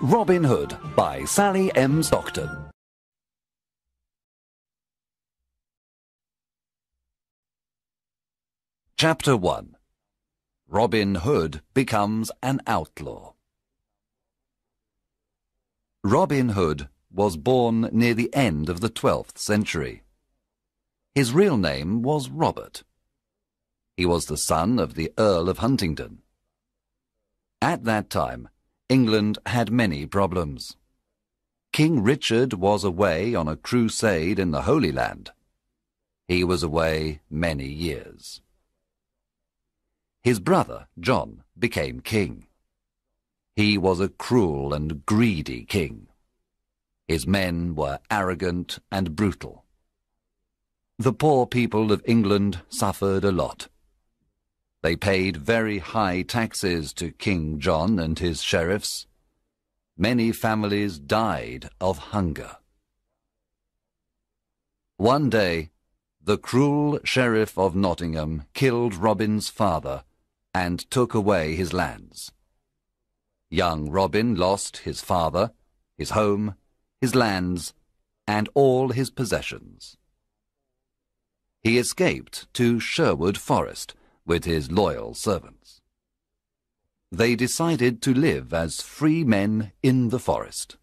Robin Hood by Sally M. Stockton. Chapter 1. Robin Hood becomes an outlaw. Robin Hood was born near the end of the 12th century. His real name was Robert. He was the son of the Earl of Huntingdon. At that time, England had many problems. King Richard was away on a crusade in the Holy Land. He was away many years. His brother, John, became king. He was a cruel and greedy king. His men were arrogant and brutal. The poor people of England suffered a lot. They paid very high taxes to King John and his sheriffs. Many families died of hunger. One day, the cruel sheriff of Nottingham killed Robin's father and took away his lands. Young Robin lost his father, his home, his lands, and all his possessions. He escaped to Sherwood Forest with his loyal servants. They decided to live as free men in the forest.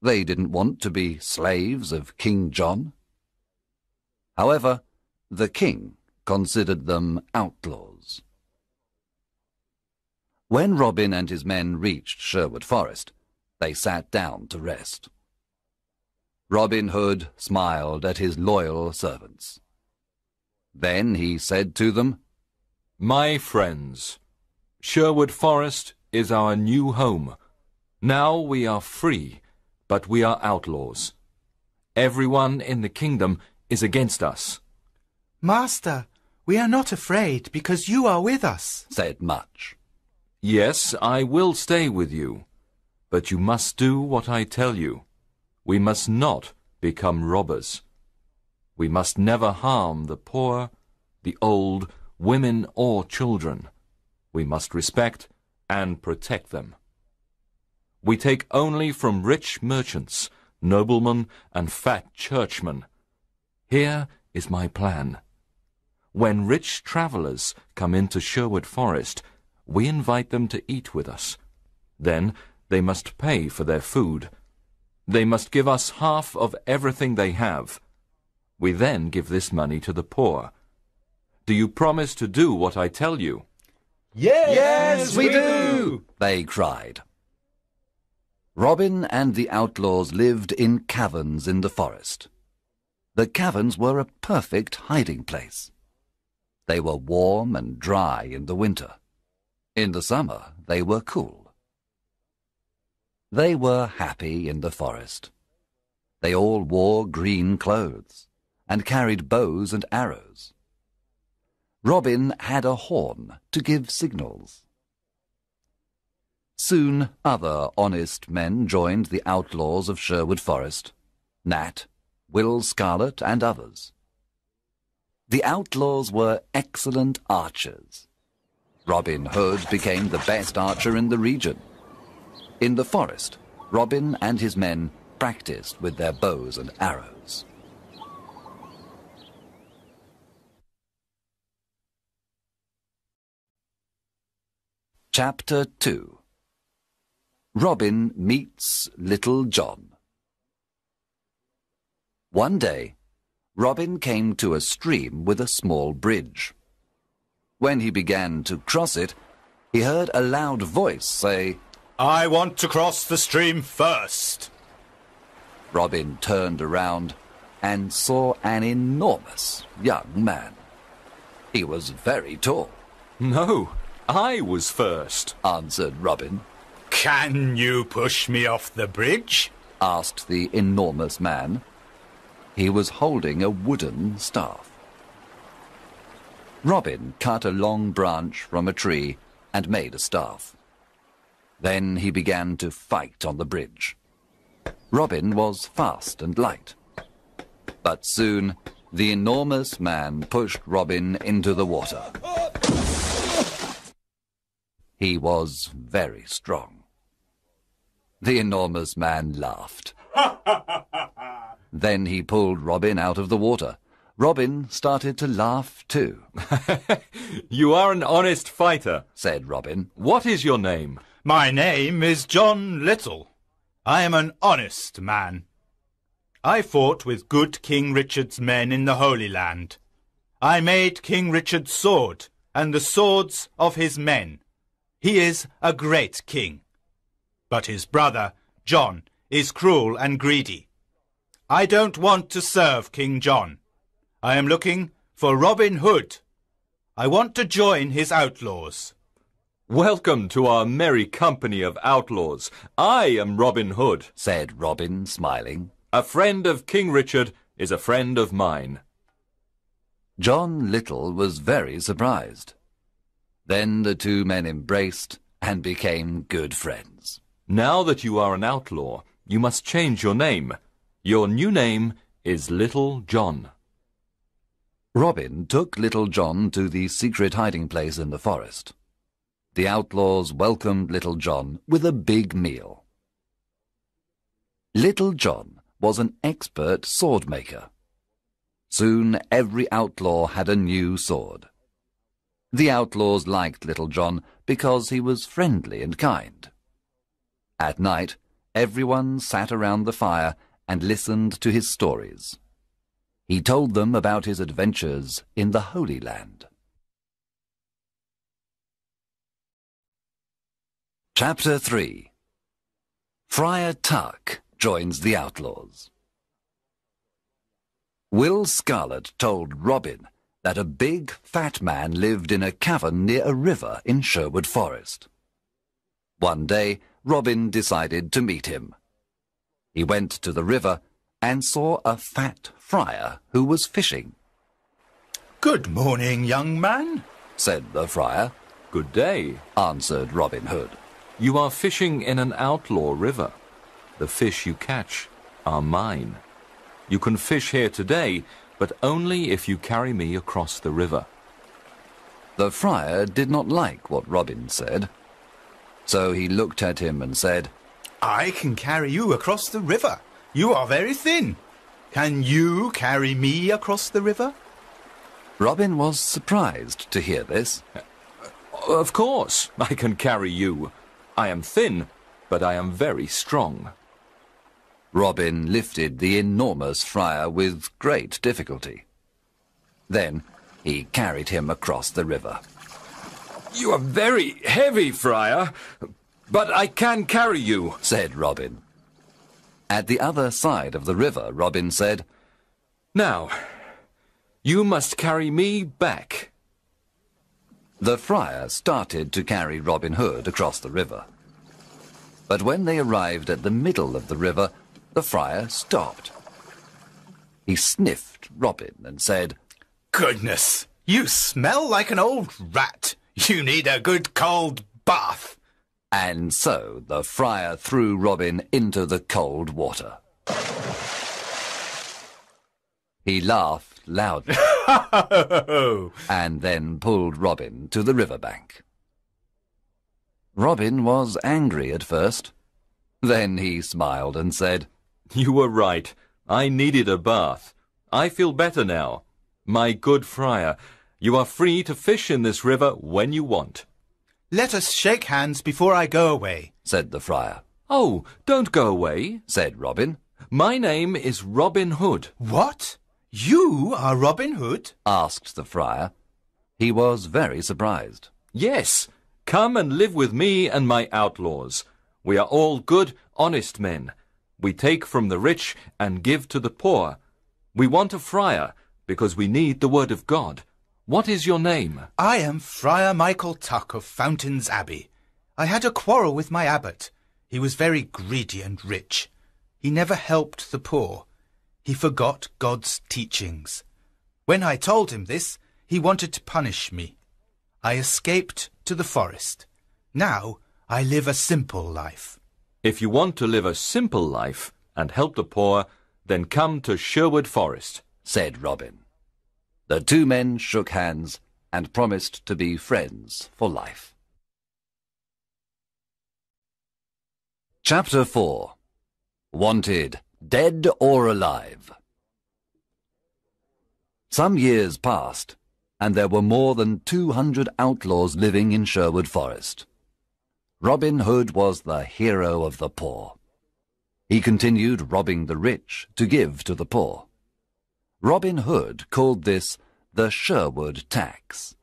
They didn't want to be slaves of King John. However, the king considered them outlaws. When Robin and his men reached Sherwood Forest, they sat down to rest. Robin Hood smiled at his loyal servants. Then he said to them, "My friends, Sherwood Forest is our new home. Now we are free, but we are outlaws. Everyone in the kingdom is against us." "Master, we are not afraid because you are with us," said Much. "Yes, I will stay with you, but you must do what I tell you. We must not become robbers. We must never harm the poor, the old, women or children. We must respect and protect them. We take only from rich merchants, noblemen and fat churchmen. Here is my plan. When rich travelers come into Sherwood Forest, we invite them to eat with us. Then they must pay for their food. They must give us half of everything they have. We then give this money to the poor. Do you promise to do what I tell you?" Yes, we do, they cried. Robin and the outlaws lived in caverns in the forest. The caverns were a perfect hiding place. They were warm and dry in the winter. In the summer, they were cool. They were happy in the forest. They all wore green clothes and carried bows and arrows. Robin had a horn to give signals. Soon other honest men joined the outlaws of Sherwood Forest, Nat, Will Scarlet, and others. The outlaws were excellent archers. Robin Hood became the best archer in the region. In the forest, Robin and his men practiced with their bows and arrows. Chapter 2. Robin meets Little John. One day, Robin came to a stream with a small bridge. When he began to cross it, he heard a loud voice say, "I want to cross the stream first." Robin turned around and saw an enormous young man. He was very tall. "No, I was first," answered Robin. "Can you push me off the bridge?" asked the enormous man. He was holding a wooden staff. Robin cut a long branch from a tree and made a staff. Then he began to fight on the bridge. Robin was fast and light. But soon the enormous man pushed Robin into the water. He was very strong. The enormous man laughed. Then he pulled Robin out of the water. Robin started to laugh too. You are an honest fighter, said Robin. What is your name? My name is John Little. I am an honest man. I fought with good King Richard's men in the Holy Land. I made King Richard's sword and the swords of his men. He is a great king. But his brother, John, is cruel and greedy. I don't want to serve King John. I am looking for Robin Hood. I want to join his outlaws. Welcome to our merry company of outlaws. I am Robin Hood, said Robin, smiling. A friend of King Richard is a friend of mine. John Little was very surprised. Then the two men embraced and became good friends. Now that you are an outlaw, you must change your name. Your new name is Little John. Robin took Little John to the secret hiding place in the forest. The outlaws welcomed Little John with a big meal. Little John was an expert sword maker. Soon every outlaw had a new sword. The outlaws liked Little John because he was friendly and kind. At night, everyone sat around the fire and listened to his stories. He told them about his adventures in the Holy Land. Chapter 3. Friar Tuck joins the outlaws. Will Scarlet told Robin that a big, fat man lived in a cavern near a river in Sherwood Forest. One day, Robin decided to meet him. He went to the river and saw a fat friar who was fishing. Good morning, young man, said the friar. Good day, answered Robin Hood. You are fishing in an outlaw river. The fish you catch are mine. You can fish here today, but only if you carry me across the river. The friar did not like what Robin said, so he looked at him and said, I can carry you across the river. You are very thin. Can you carry me across the river? Robin was surprised to hear this. Of course, I can carry you. I am thin, but I am very strong. Robin lifted the enormous friar with great difficulty. Then he carried him across the river. You are very heavy, friar, but I can carry you, said Robin. At the other side of the river, Robin said, Now, you must carry me back. The friar started to carry Robin Hood across the river. But when they arrived at the middle of the river, the friar stopped. He sniffed Robin and said, Goodness, you smell like an old rat. You need a good cold bath. And so the friar threw Robin into the cold water. He laughed loudly and then pulled Robin to the riverbank. Robin was angry at first. Then he smiled and said, You were right. I needed a bath. I feel better now. My good friar, you are free to fish in this river when you want. Let us shake hands before I go away, said the friar. Oh, don't go away, said Robin. My name is Robin Hood. What? You are Robin Hood? Asked the friar. He was very surprised. Yes, come and live with me and my outlaws. We are all good, honest men. We take from the rich and give to the poor. We want a friar because we need the word of God. What is your name? I am Friar Michael Tuck of Fountains Abbey. I had a quarrel with my abbot. He was very greedy and rich. He never helped the poor. He forgot God's teachings. When I told him this, he wanted to punish me. I escaped to the forest. Now I live a simple life. If you want to live a simple life and help the poor, then come to Sherwood Forest, said Robin. The two men shook hands and promised to be friends for life. Chapter 4. Wanted, Dead or Alive. Some years passed, and there were more than 200 outlaws living in Sherwood Forest. Robin Hood was the hero of the poor. He continued robbing the rich to give to the poor. Robin Hood called this the Sherwood tax.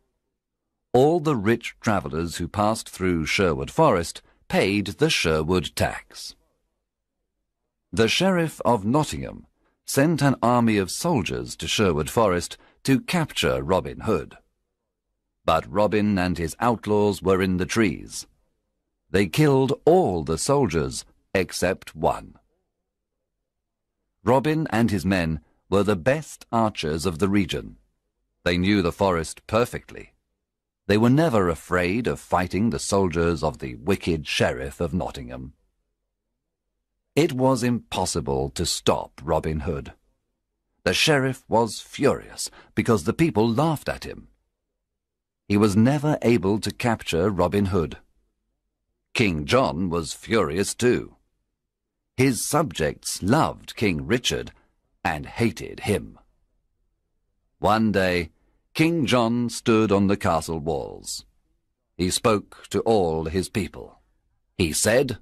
All the rich travellers who passed through Sherwood Forest paid the Sherwood tax. The Sheriff of Nottingham sent an army of soldiers to Sherwood Forest to capture Robin Hood. But Robin and his outlaws were in the trees. They killed all the soldiers except one. Robin and his men were the best archers of the region. They knew the forest perfectly. They were never afraid of fighting the soldiers of the wicked Sheriff of Nottingham. It was impossible to stop Robin Hood. The sheriff was furious because the people laughed at him. He was never able to capture Robin Hood. King John was furious too. His subjects loved King Richard and hated him. One day, King John stood on the castle walls. He spoke to all his people. He said,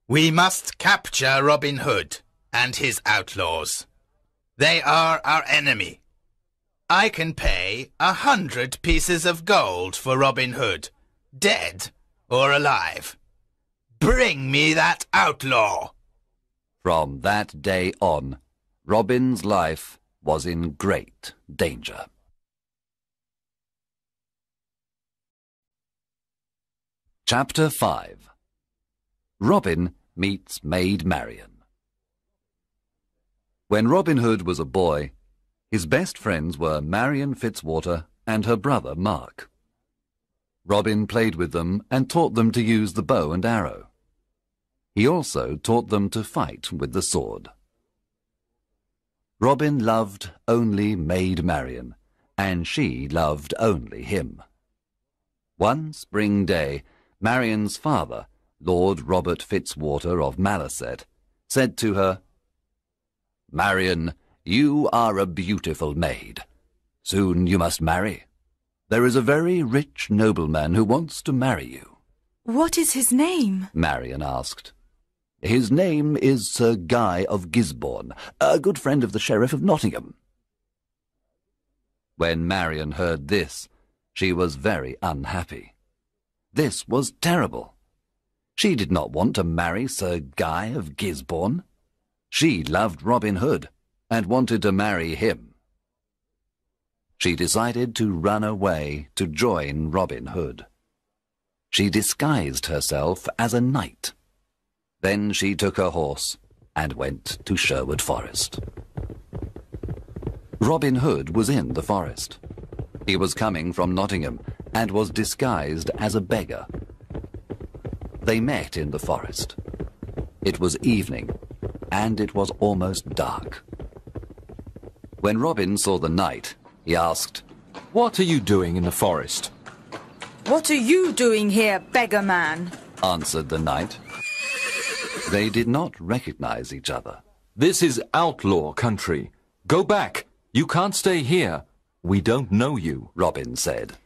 "We must capture Robin Hood and his outlaws. They are our enemy. I can pay 100 pieces of gold for Robin Hood, dead or alive. Bring me that outlaw." From that day on, Robin's life was in great danger. Chapter 5. Robin meets Maid Marian. When Robin Hood was a boy, his best friends were Marian Fitzwater and her brother Mark. Robin played with them and taught them to use the bow and arrow. He also taught them to fight with the sword. Robin loved only Maid Marian, and she loved only him. One spring day, Marian's father, Lord Robert Fitzwater of Malaset, said to her, "Marian, you are a beautiful maid. Soon you must marry. There is a very rich nobleman who wants to marry you." "What is his name?" Marian asked. "His name is Sir Guy of Gisborne, a good friend of the Sheriff of Nottingham." When Marian heard this, she was very unhappy. This was terrible. She did not want to marry Sir Guy of Gisborne. She loved Robin Hood and wanted to marry him. She decided to run away to join Robin Hood. She disguised herself as a knight. Then she took her horse and went to Sherwood Forest. Robin Hood was in the forest. He was coming from Nottingham and was disguised as a beggar. They met in the forest. It was evening, and it was almost dark. When Robin saw the knight, he asked, "What are you doing in the forest?" "What are you doing here, beggar man?" answered the knight. They did not recognize each other. "This is outlaw country. Go back. You can't stay here. We don't know you," Robin said.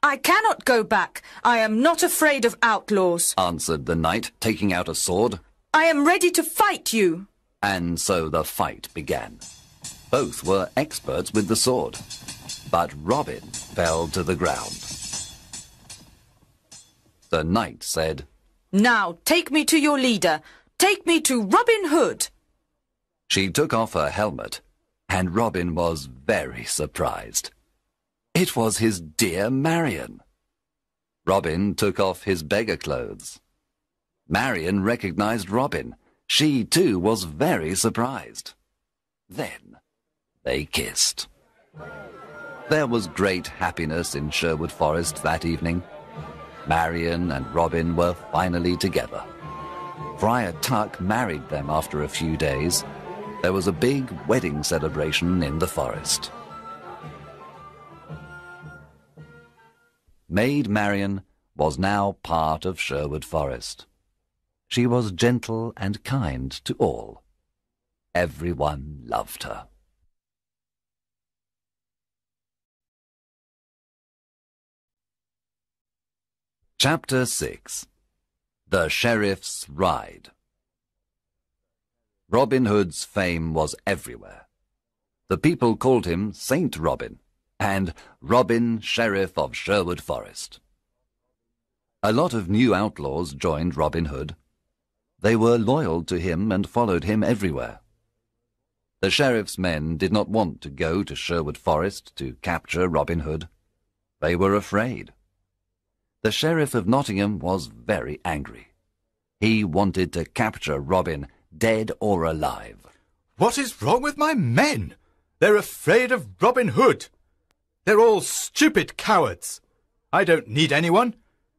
"I cannot go back. I am not afraid of outlaws," answered the knight, taking out a sword. "I am ready to fight you." And so the fight began. Both were experts with the sword, but Robin fell to the ground. The knight said, "Now take me to your leader. Take me to Robin Hood." She took off her helmet, and Robin was very surprised. It was his dear Marian. Robin took off his beggar clothes. Marian recognized Robin. She too was very surprised. Then they kissed. There was great happiness in Sherwood Forest that evening. Marian and Robin were finally together. Friar Tuck married them after a few days. There was a big wedding celebration in the forest. Maid Marian was now part of Sherwood Forest. She was gentle and kind to all. Everyone loved her. Chapter 6. The Sheriff's Ride. Robin Hood's fame was everywhere. The people called him Saint Robin and Robin, Sheriff of Sherwood Forest. A lot of new outlaws joined Robin Hood. They were loyal to him and followed him everywhere. The sheriff's men did not want to go to Sherwood Forest to capture Robin Hood. They were afraid. The Sheriff of Nottingham was very angry. He wanted to capture Robin, dead or alive. What is wrong with my men? They're afraid of Robin Hood. They're all stupid cowards. I don't need anyone.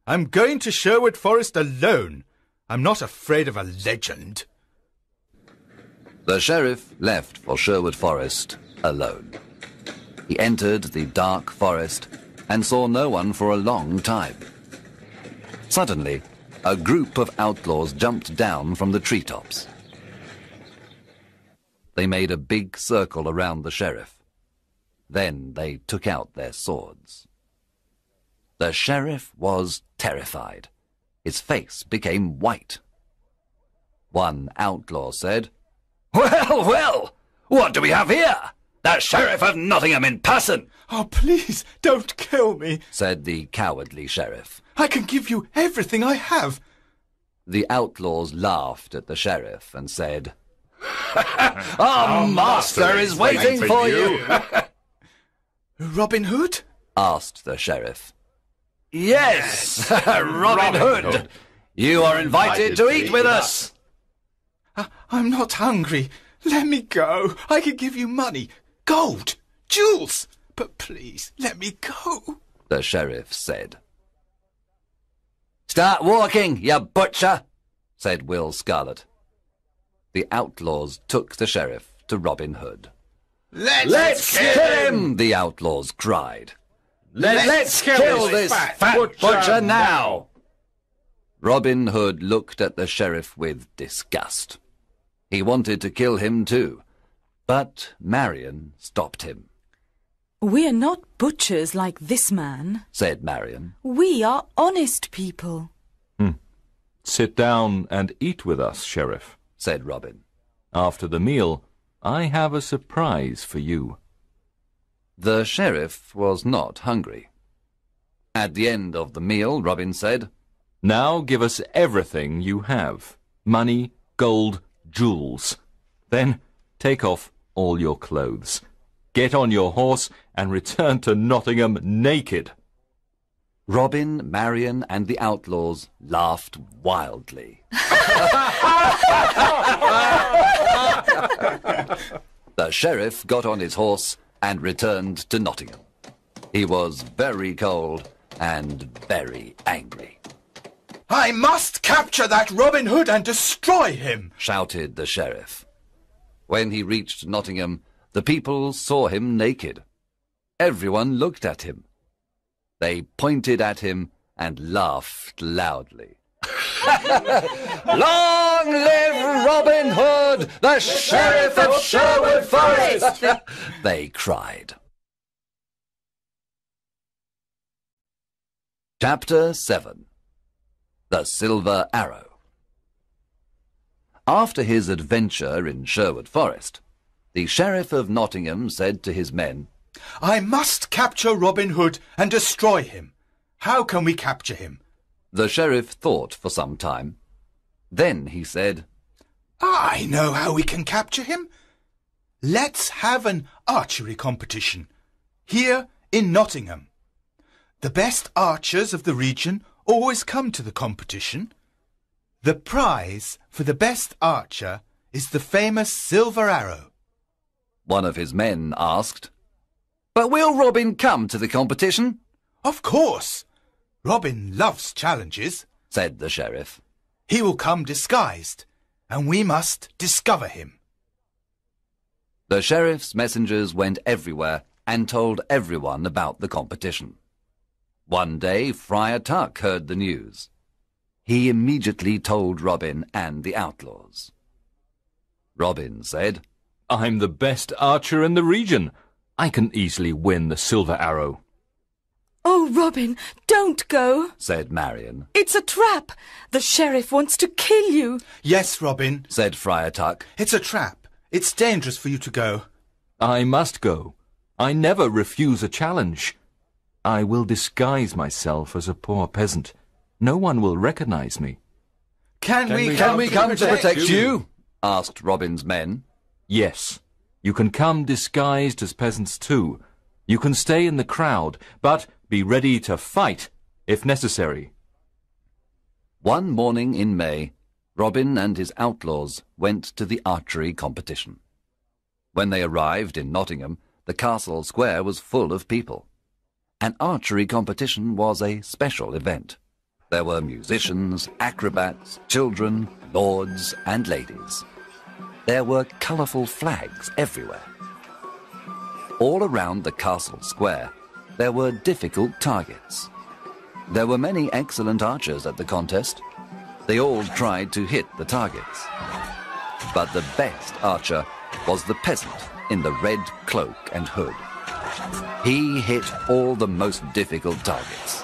I'm going to Sherwood Forest alone. I'm not afraid of a legend. The sheriff left for Sherwood Forest alone. He entered the dark forest and saw no one for a long time. Suddenly, a group of outlaws jumped down from the treetops. They made a big circle around the sheriff. Then they took out their swords. The sheriff was terrified. His face became white. One outlaw said, "Well, well, what do we have here? The Sheriff of Nottingham in person!" Oh, please, don't kill me. Said the cowardly sheriff. I can give you everything I have. The outlaws laughed at the sheriff and said, "Our master is waiting for you." Robin Hood? Asked the sheriff. Yes, Robin Hood. You are invited to eat with us. I'm not hungry. Let me go. I can give you money, gold, jewels. But please, let me go, the sheriff said. "Start walking, you butcher," said Will Scarlet. The outlaws took the sheriff to Robin Hood. Let's kill him, the outlaws cried. Let's kill this fat butcher now. Robin Hood looked at the sheriff with disgust. He wanted to kill him too, but Marion stopped him. "We are not butchers like this man," said Marion. "We are honest people." Sit down and eat with us, Sheriff, said Robin. After the meal, I have a surprise for you. The sheriff was not hungry. At the end of the meal, Robin said, Now give us everything you have. Money, gold, jewels. Then take off all your clothes. Get on your horse and return to Nottingham naked. Robin, Marion, and the outlaws laughed wildly. The sheriff got on his horse and returned to Nottingham. He was very cold and very angry. I must capture that Robin Hood and destroy him, shouted the sheriff. When he reached Nottingham, the people saw him naked. Everyone looked at him. They pointed at him and laughed loudly. Long live Robin Hood, the Sheriff of Sherwood Forest! They cried. Chapter 7. The Silver Arrow. After his adventure in Sherwood Forest, the Sheriff of Nottingham said to his men, I must capture Robin Hood and destroy him. How can we capture him? The sheriff thought for some time. Then he said, I know how we can capture him. Let's have an archery competition here in Nottingham. The best archers of the region always come to the competition. The prize for the best archer is the famous silver arrow. One of his men asked, But will Robin come to the competition? Of course. Robin loves challenges, said the sheriff. He will come disguised, and we must discover him. The sheriff's messengers went everywhere and told everyone about the competition. One day Friar Tuck heard the news. he immediately told Robin and the outlaws. Robin said, I'm the best archer in the region. I can easily win the silver arrow. Oh, Robin, don't go, said Marion. It's a trap. The sheriff wants to kill you. Yes, Robin, Said Friar Tuck. it's a trap. It's dangerous for you to go. I must go. I never refuse a challenge. I will disguise myself as a poor peasant. No one will recognize me. Can we come to protect you? Asked Robin's men. Yes, you can come disguised as peasants too. You can stay in the crowd, but be ready to fight if necessary. One morning in May, Robin and his outlaws went to the archery competition. When they arrived in Nottingham, the castle square was full of people. An archery competition was a special event. There were musicians, acrobats, children, lords and ladies. There were colourful flags everywhere. All around the castle square, there were difficult targets. There were many excellent archers at the contest. They all tried to hit the targets. But the best archer was the peasant in the red cloak and hood. He hit all the most difficult targets.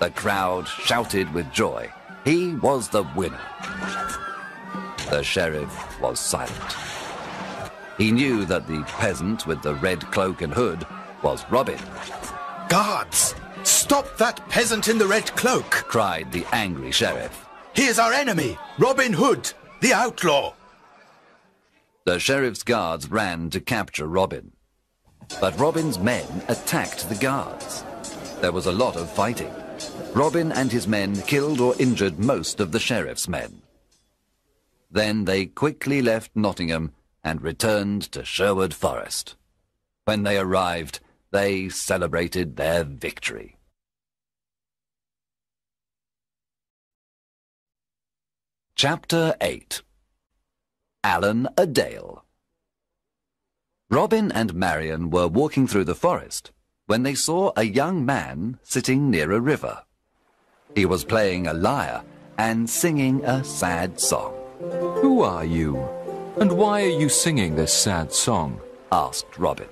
The crowd shouted with joy. He was the winner. The sheriff was silent. He knew that the peasant with the red cloak and hood was Robin. Guards, stop that peasant in the red cloak, Cried the angry sheriff. He is our enemy, Robin Hood, the outlaw. The sheriff's guards ran to capture Robin. But Robin's men attacked the guards. There was a lot of fighting. Robin and his men killed or injured most of the sheriff's men. Then they quickly left Nottingham and returned to Sherwood Forest. When they arrived, they celebrated their victory. Chapter 8. Alan a Dale. Robin and Marion were walking through the forest when they saw a young man sitting near a river. He was playing a lyre and singing a sad song. Who are you? And why are you singing this sad song? Asked Robin.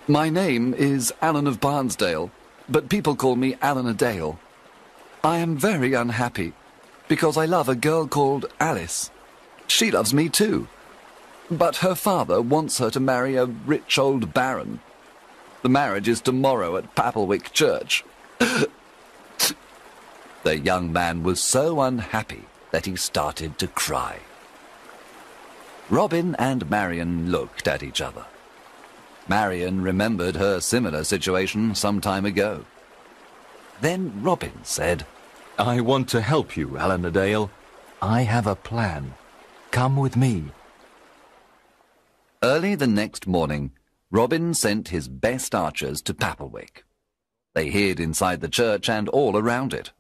My name is Alan of Barnesdale, but people call me Alan a Dale. I am very unhappy because I love a girl called Alice. She loves me too. But her father wants her to marry a rich old baron. The marriage is tomorrow at Papelwick Church. The young man was so unhappy that he started to cry. Robin and Marion looked at each other. Marion remembered her similar situation some time ago. Then Robin said, I want to help you, Alan a Dale. I have a plan. Come with me. Early the next morning, Robin sent his best archers to Papelwick. They hid inside the church and all around it.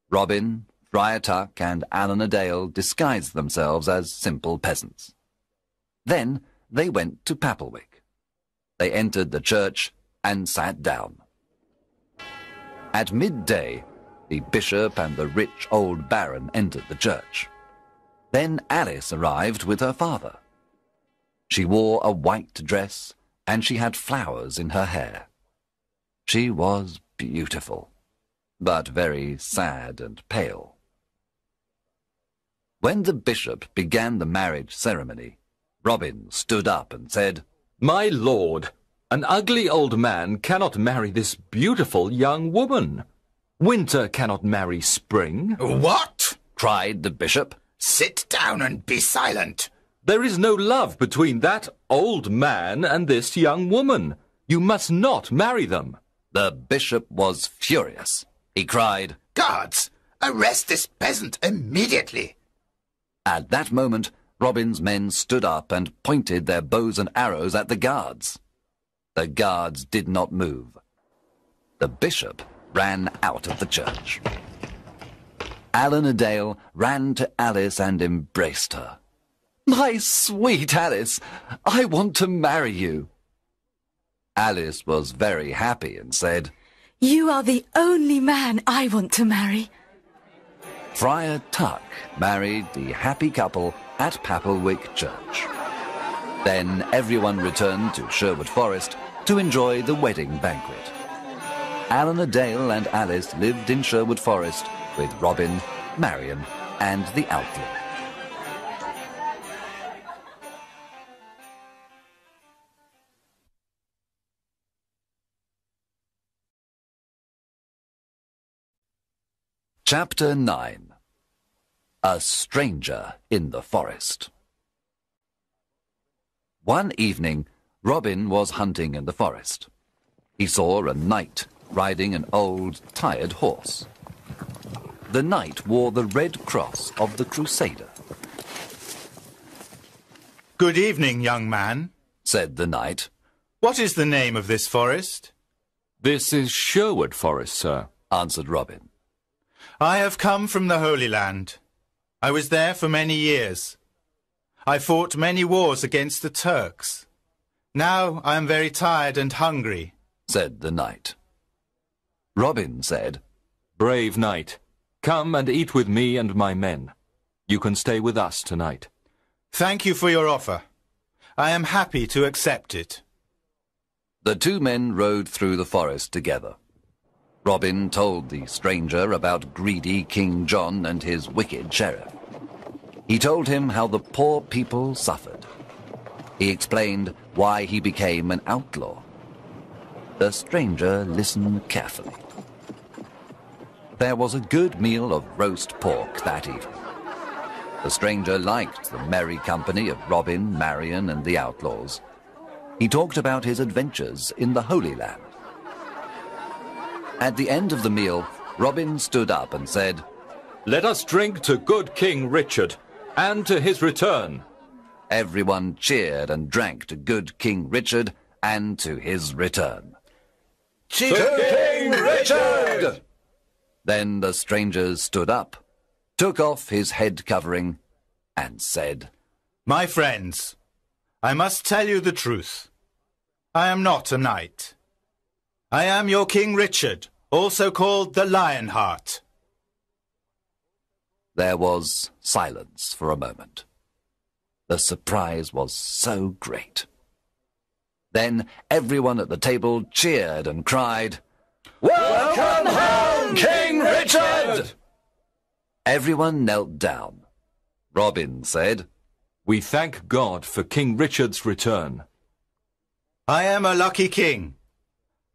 Robin, Friar Tuck, and Alan a Dale disguised themselves as simple peasants. Then they went to Papelwick. They entered the church and sat down. At midday, the bishop and the rich old baron entered the church. Then Alice arrived with her father. She wore a white dress and she had flowers in her hair. She was beautiful, but very sad and pale. When the bishop began the marriage ceremony, Robin stood up and said, My lord, an ugly old man cannot marry this beautiful young woman. Winter cannot marry spring. What? cried the bishop. Sit down and be silent. There is no love between that old man and this young woman. You must not marry them. The bishop was furious. He cried, Guards, arrest this peasant immediately. At that moment, Robin's men stood up and pointed their bows and arrows at the guards. The guards did not move. The bishop ran out of the church. Alan a Dale ran to Alice and embraced her. My sweet Alice, I want to marry you. Alice was very happy and said, You are the only man I want to marry. Friar Tuck married the happy couple at Papelwick Church. Then everyone returned to Sherwood Forest to enjoy the wedding banquet. Alan a Dale and Alice lived in Sherwood Forest with Robin, Marion, and the outlaw. Chapter 9. A Stranger in the Forest. One evening, Robin was hunting in the forest. He saw a knight riding an old, tired horse. The knight wore the red cross of the Crusader. Good evening, young man, said the knight. What is the name of this forest? This is Sherwood Forest, sir, answered Robin. I have come from the Holy Land. I was there for many years. I fought many wars against the Turks. Now I am very tired and hungry, said the knight. Robin said, Brave knight, come and eat with me and my men. You can stay with us tonight. Thank you for your offer. I am happy to accept it. The two men rode through the forest together. Robin told the stranger about greedy King John and his wicked sheriff. He told him how the poor people suffered. He explained why he became an outlaw. The stranger listened carefully. There was a good meal of roast pork that evening. The stranger liked the merry company of Robin, Marion, and the outlaws. He talked about his adventures in the Holy Land. At the end of the meal, Robin stood up and said, Let us drink to good King Richard, and to his return. Everyone cheered and drank to good King Richard and to his return. To King Richard! Then the stranger stood up, took off his head covering, and said, My friends, I must tell you the truth. I am not a knight. I am your King Richard, also called the Lionheart. There was silence for a moment. The surprise was so great. Then everyone at the table cheered and cried, Welcome home, King Richard! Everyone knelt down. Robin said, We thank God for King Richard's return. I am a lucky king.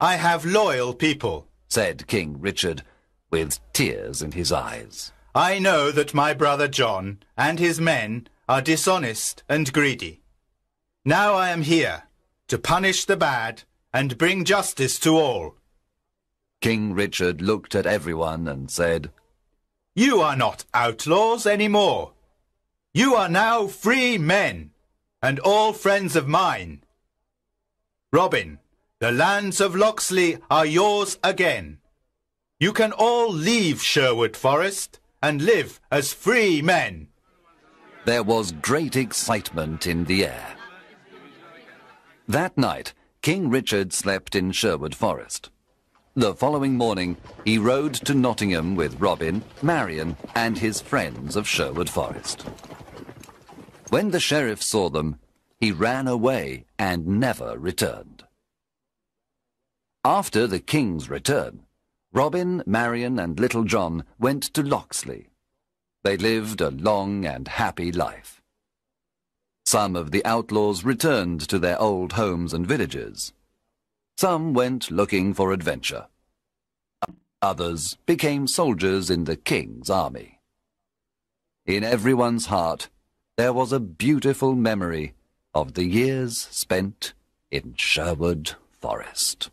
I have loyal people, said King Richard, with tears in his eyes. I know that my brother John and his men are dishonest and greedy. Now I am here to punish the bad and bring justice to all. King Richard looked at everyone and said, You are not outlaws anymore. You are now free men, and all friends of mine. Robin, the lands of Locksley are yours again. You can all leave Sherwood Forest and live as free men. There was great excitement in the air. That night, King Richard slept in Sherwood Forest. The following morning, he rode to Nottingham with Robin, Marion, and his friends of Sherwood Forest. When the sheriff saw them, he ran away and never returned. After the king's return, Robin, Marion, and Little John went to Locksley. They lived a long and happy life. Some of the outlaws returned to their old homes and villages. Some went looking for adventure. Others became soldiers in the king's army. In everyone's heart, there was a beautiful memory of the years spent in Sherwood Forest.